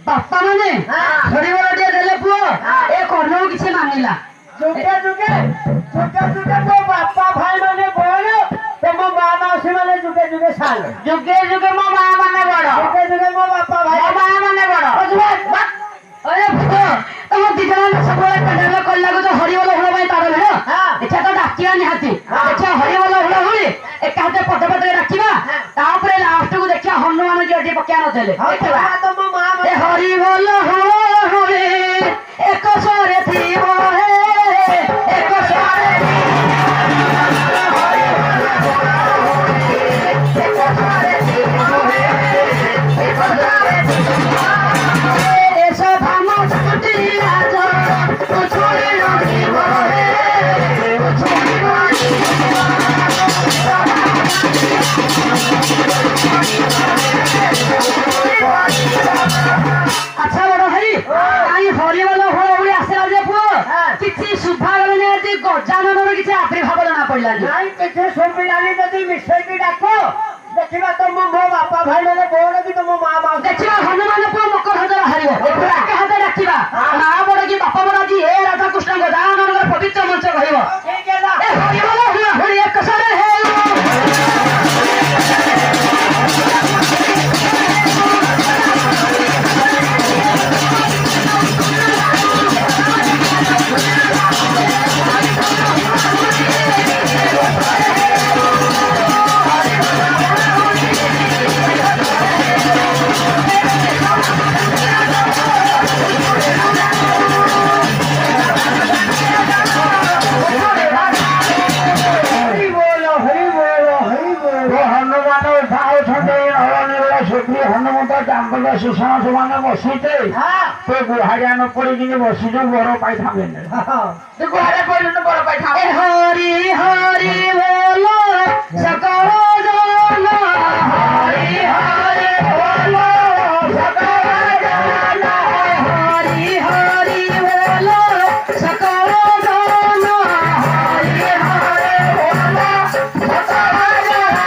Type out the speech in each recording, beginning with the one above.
ବାପା ମାନେ ହରିବୋଲ ଟିକେ ଦେଲେ ପୁଅ ଏ କର୍ଣ୍ଣକୁ କିଛି ମାନିଲା। ଯୁଗେ ଯୁଗେ ମୋ ବାପା ଭାଇ ମାନେ ବଡ ତମ ମା ମାଉସୀ ମାନେ ଯୁଗେ ଯୁଗେ ସାନ। ଯୁଗେ ଯୁଗେ ମୋ ମା ମାନେ ବଡ, ଯୁଗେ ଯୁଗେ ମୋ ବାପା ଭାଇ ମୋ ମା ମାନେ ବଡ। अरे पुओ तुम दिजन सब पेंडाल कल्ला तो हरिबोल हुळ भाई तार भेड़ एछा तो डाकिया निहाती एछा हरिबोल हुळ हुळ एक हाते पटे पटे डाकिबा तापरे लास्ट को देखिया हनुमान जी अडी पक्या नथले ए हरिबोल हुळ हुळ एक सोरे थीबो हे एक सोरे अच्छा बड़ भाई आई हरिबोल हुळ हुळ आसला जे पुओ किछि सुभागले जे गजाननर किछि आविर्भाव जना पड़ला नहीं किछि सुबिलानी जदी मिसई की डाको देखिबा तो मो बापा भाई माने बोल कि तो मो मां मां देखिबा हनुमान पुओ मकर हजर हारिबो एके हाते डाकिबा ना बड़ कि बापा बड़ जी हे राधा कृष्ण गजाननर पवित्र मंच कहिबो ठीक है ना ए हरिबोल हुळ हुळ एक सरे हे सुषमा सुमाने बसीते तो गुहारिया न पड़ी बसी जो बर पाई था गुहारिया पड़ी बर पाई था हरि हरि बोलो सकल जन हरि हरि बोलो सकल जन हरि हरि बोलो सकल जन हरि हरि बोलो सकल जन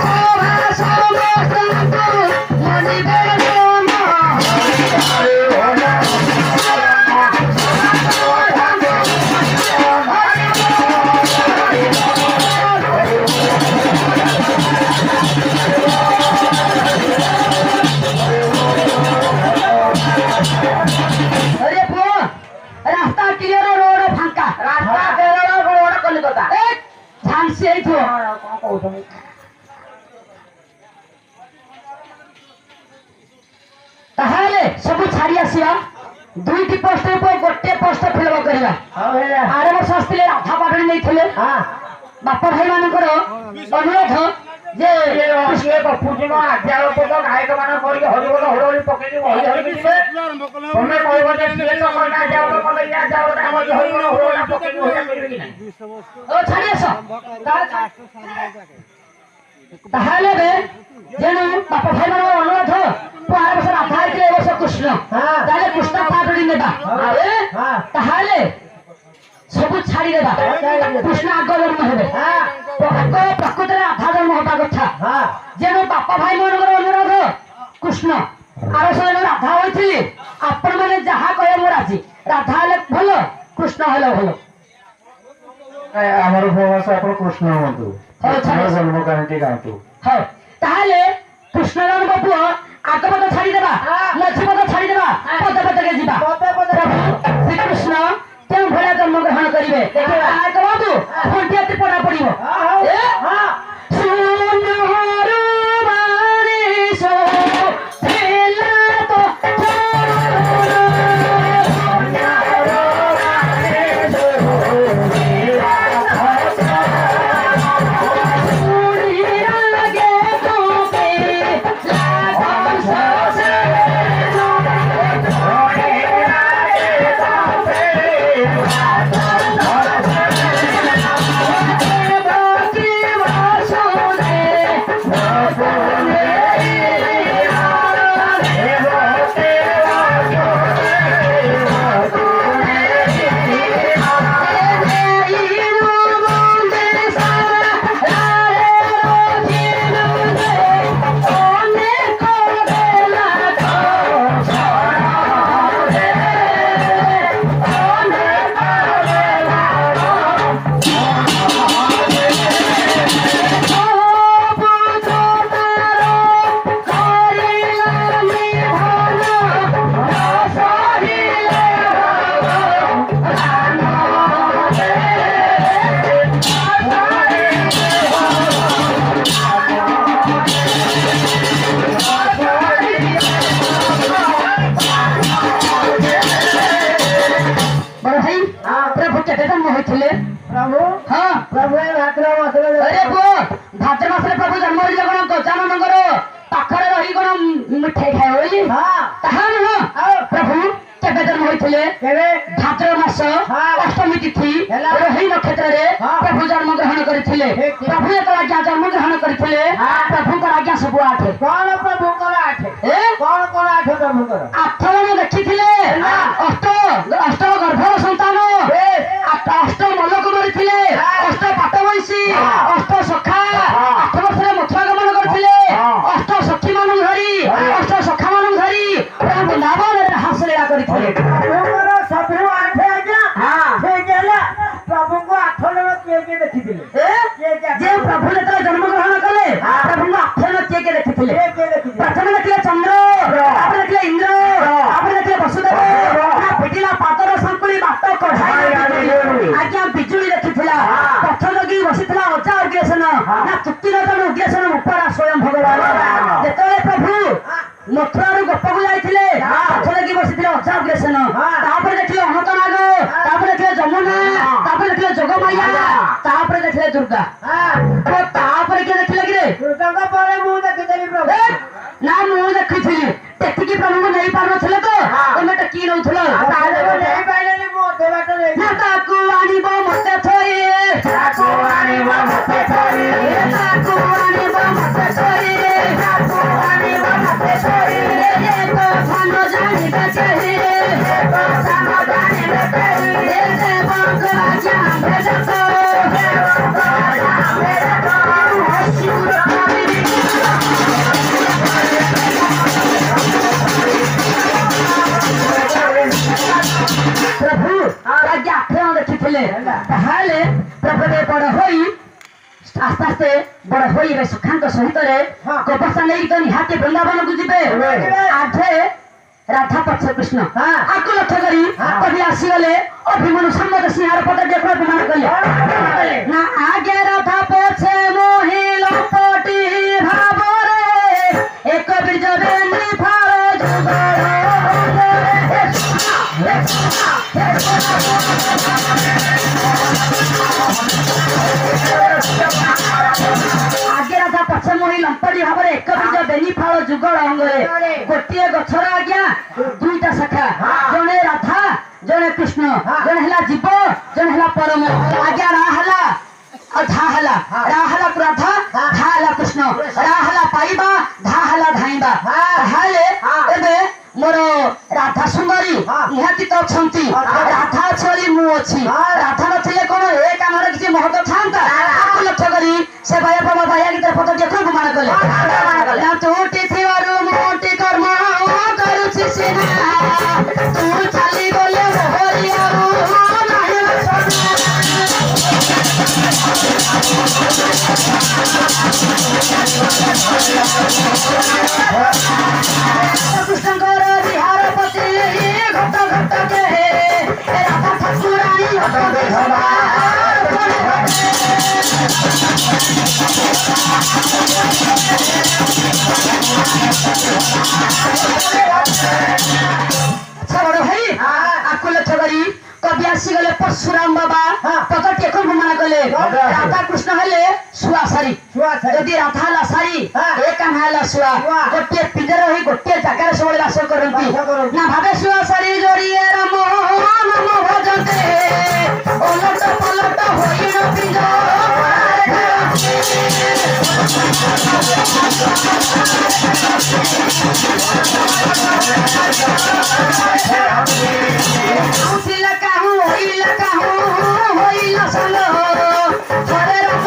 शोभा समस्त मनि सब छाड़ी आसिया दुईटी पोस्ट गोटे पोस्ट फिल्म करवा आर वर्ष आसते राधा पाटणी नहीं बापा भाई मान अनुरोध जे गपुची अध्यापक गायक मान हरिबोल हुड़ पकड़ तुम्हें छाड़ी आस ताहले बे जेनु बापा भाई मान अनुरोध आर वर्ष राधा ए वर्ष कृष्ण ताले कृष्ण पाटणी नेबा ताहले सब छाड़ी देबा कृष्ण आग जन्म हेबे आग प्रकृति राधा जन्म होता कथा जेनु बापा भाई मान अनुरोध कृष्ण आर वर्ष राधा होइथिली आपण माने जहा कहे मोर राजी राधा हेले भलो कृष्ण हेले भलो आमर भगवान आप कृष्ण हूँ जन्म कहानी गाँतु हाँ ताहले कृष्ण जन्म पुओ आग पद छाड़ी देबा मझी पद छाड़ी देबा पद पद के जीवा श्री कृष्ण केउ भलिया जन्म ग्रहण करिवे आ कहतु फंटिया पड़ा पड़िबो ए सुनहरु मारे सो फेला तो ହୋଇଥିଲେ ପ୍ରଭୁ ହଁ ପ୍ରଭୁ ଏ ଭାଦ୍ରବ ମାସରେ अरे पुओ भाद्र मासरे प्रभु जन्म होइले कोन गजाननଙ୍କର ପାଖରେ ରହି କୋନ ମିଠାଇ ଖାଏ ବୋଲି ହଁ ତାହା ନୁହଁ ପ୍ରଭୁ କେବେ ଜନ୍ମ ହୋଇଥିଲେ କେବେ ଭାଦ୍ର ମାସ ଅଷ୍ଟମୀ ତିଥି ରୋହି ନକ୍ଷତ୍ରରେ ପ୍ରଭୁ ଜନ୍ମ ଗ୍ରହଣ କରିଥିଲେ ପ୍ରଭୁ ଯେତେବେଳେ ଆଜ୍ଞା ଜନ୍ମ ଗ୍ରହଣ କରିଥିଲେ ପ୍ରଭୁଙ୍କର ଆଜ୍ଞା ସବୁ ଆଠେ କଣ ପ୍ରଭୁଙ୍କର ଆଠେ ଏ କଣ ଆଠେ ପ୍ରଭୁଙ୍କର ଆଠ ଜଣ ଦେଖିଥିଲେ ଅଷ୍ଟ ଗର୍ଭର ସନ୍ତାନ ଅଷ୍ଟ ମଲକ ମରିଥିଲେ ଅଷ୍ଟ ପାଟ ବଂଶୀ ଅଷ୍ଟ ସଖା 8 ବର୍ଷରେ ମଥୁରା ଗମନ କରିଥିଲେ ଅଷ୍ଟ ସଖୀ ମାନଙ୍କୁ ଧରି ଅଷ୍ଟ ସଖା ମାନଙ୍କୁ ଧରି ବୃନ୍ଦାବନରେ ହାସ ଲୀଳା କରିଥିଲେ ପ୍ରଭୁଙ୍କର ସବୁ ଆଠେ ଆଜ୍ଞା ଠିକ ହେଲା ପ୍ରଭୁଙ୍କୁ 8 ଜଣ କିଏ କିଏ ଦେଖିଥିଲେ ଯେ ପ୍ରଭୁ ଯେତେବେଳେ ଜନ୍ମ ଗ୍ରହଣ କଲେ ପ୍ରଭୁଙ୍କୁ 8 ଜଣ କିଏ କିଏ ଦେଖିଥିଲେ ପ୍ରଥମେ ଦେଖିଲେ ଚନ୍ଦ୍ର ତାପରେ ଦେଖିଲେ ଇନ୍ଦ୍ର ତାପରେ ଦେଖିଲେ ବସୁଦେବ ପିଟିଲା ପାଦର ଶଙ୍କୁଳି ବାଟ କଢାଇ ଆଜ୍ଞା ବିଜୁଳି ଦେଖିଥିଲା ପଥ ଜଗି ବସିଥିଲା ଅଜା ଉଗ୍ରସେନ ନା ତୃତୀୟତମ ଉଗ୍ରସେନ ଉପରା ସ୍ୱୟଂ ଭଗବାନ ଯେତେବେଳେ ପ୍ରଭୁ ମଥୁରାରୁ ଗୋପକୁ ଯାଇଥିଲେ ପଥ ଜଗି ବସିଥିଲେ ଅଜା ଉଗ୍ରସେନ ତାପରେ ଦେଖିଲେ ଅନନ୍ତନାଗ ତାପରେ ଦେଖିଲେ ଯମୁନା ତାପରେ ଦେଖିଲେ ଯୋଗମାୟା ତାପରେ ଦେଖିଲେ ଦୁର୍ଗା ତାପରେ କିଏ ଦେଖିଲେ କିରେ ଦୁର୍ଗାଙ୍କ ପରେ ମୁଁ ଦେଖିଥିଲି ପ୍ରଭୁ ନା ମୁଁ ଦେଖିଥିଲି ଟେକିକି ପ୍ରଭୁଙ୍କୁ ନେଇ ପାରୁନଥିଲେ ତ ତମେ ଟେକି ନଉଥିଲ ନେଇପାରିଲେନି ମୁଁ ଅଧେ ବାଟ ନେଇ ନା ତାକୁ ଆଣିବ ମତେ ଥରି ତାକୁ ଆଣିବ ମତେ ଧରି ତାକୁ ଆଣିବ ମତେ ଥରି ତାକୁ ଆଣିବ ମତେ ଧରି ଧାନ ଜାଣିବେ କେହି ସାନ ଜାଣିବେ କେହି ଦେବଙ୍କ ଆଜ୍ଞା ଭେଦକ ପ୍ରଭୁ ଆଜ୍ଞା 8 ଜଣ ଦେଖିଥିଲେ ତାହେଲେ ପ୍ରଭୁ ବଡ ହୋଇ ଆସ୍ତେ ଆସ୍ତେ ବଡ ହୋଇ ସୁଖାଙ୍କ ସହିତରେ କବସ୍ଥା ନେଇକି ତ ନିହାତି ବୃନ୍ଦାବନକୁ ଯିବେ ଆଠେ ରାଧା ପଛ କୃଷ୍ଣ ଆକୁ ଲକ୍ଷ୍ୟ କରି କବି ଆସିଗଲେ ଅଭିମନ୍ୟୁ ସମ୍ମତ ସିଂହାର ପଦ ଦେଖ ଅଭିମାନ କଲେ ନା ଆଗେ ରାଧା ପଛେ ମୋହି ଲପଟି ଭାବରେ ଏକ ବୀର୍ଯ୍ୟ ବେନି ଫାଳ ଯୁଗଳ ଆଗେ ରାଧା ପଛ ମୋହି ଲମ୍ପଟି ଭାବରେ ଏକ ବୀଜ ବେନି ଫାଳ ଯୁଗଳ ଅଙ୍ଗରେ ଗୋଟିଏ ଗଛର ଆଜ୍ଞା ଦୁଇଟା ଶାଖା ଜଣେ ରାଧା ଜଣେ କୃଷ୍ଣ ଜଣେ ହେଲା ଜୀବ ଜଣେ ହେଲା ପରମ ଆଜ୍ଞା ରା ହେଲା ଆଉ ଧା ହେଲା ରା ହେଲା ରାଧା ଧା ହେଲା କୃଷ୍ଣ ରା ହେଲା ପାଇବା ଧା ହେଲା ଧାଇଁବା ତାହେଲେ ଏବେ ମୋର ରାଧା ସୁନ୍ଦରୀ ନିହାତି ତ ଅଛନ୍ତି ରାଧା ଅଛି ବୋଲି ମୁଁ ଅଛି ରାଧା ନଥିଲେ କଣ ଏ କାମରେ କିଛି ମହତ୍ଵ ଥାନ୍ତା ତାକୁ ଲକ୍ଷ୍ୟ କରି ସେ ଭାଇ ବାବା ଭାଇ ଗୀତରେ ପଦ ଦେଖୁ ଗୁମାନ କଲେ ନା ତୁଟି ଥିବାରୁ ମୋଟି କର୍ମ କରୁଛି ସିନା ତୁ ଚାଲିଗଲେ ମୋହରି ଆଉ ନାହିଁ କୃଷ୍ଣଙ୍କର ବିହାର ପତି ଘଟ ଘଟ କେ ରାଧା ଠାକୁରାଣୀ ବଡ ଭାଇ ଆକୁ ଲକ୍ଷ୍ୟ କରି କବି ଆସିଗଲେ ପରଶୁରାମ ବାବା ପଦଟି ଏକ ଗୁମାନ କଲେ ରାଧା କୃଷ୍ଣ ହେଲେ ଶୁଆ ସାରି ଯଦି ରାଧା ହେଲା ସାରି ଏ କାହ୍ନା ହେଲା ଶୁଆ ଗୋଟିଏ ପିଞ୍ଜର ହୋଇ ଗୋଟିଏ ଜାଗାରେ ସବୁବେଳେ ବାସ କରନ୍ତି ନା ଭାବେ ଶୁଆ ସାରି ଯୋଡ଼ିଏ ରାମ ନାମ ଭଜନ୍ତେ ଓଲଟ ପଲଟ ହୋଇଣ ପିଞ୍ଜ ଉଠିଲା କାହୁ ହୋଇଲା ସାଙ୍ଗ ଥରେ ରାମ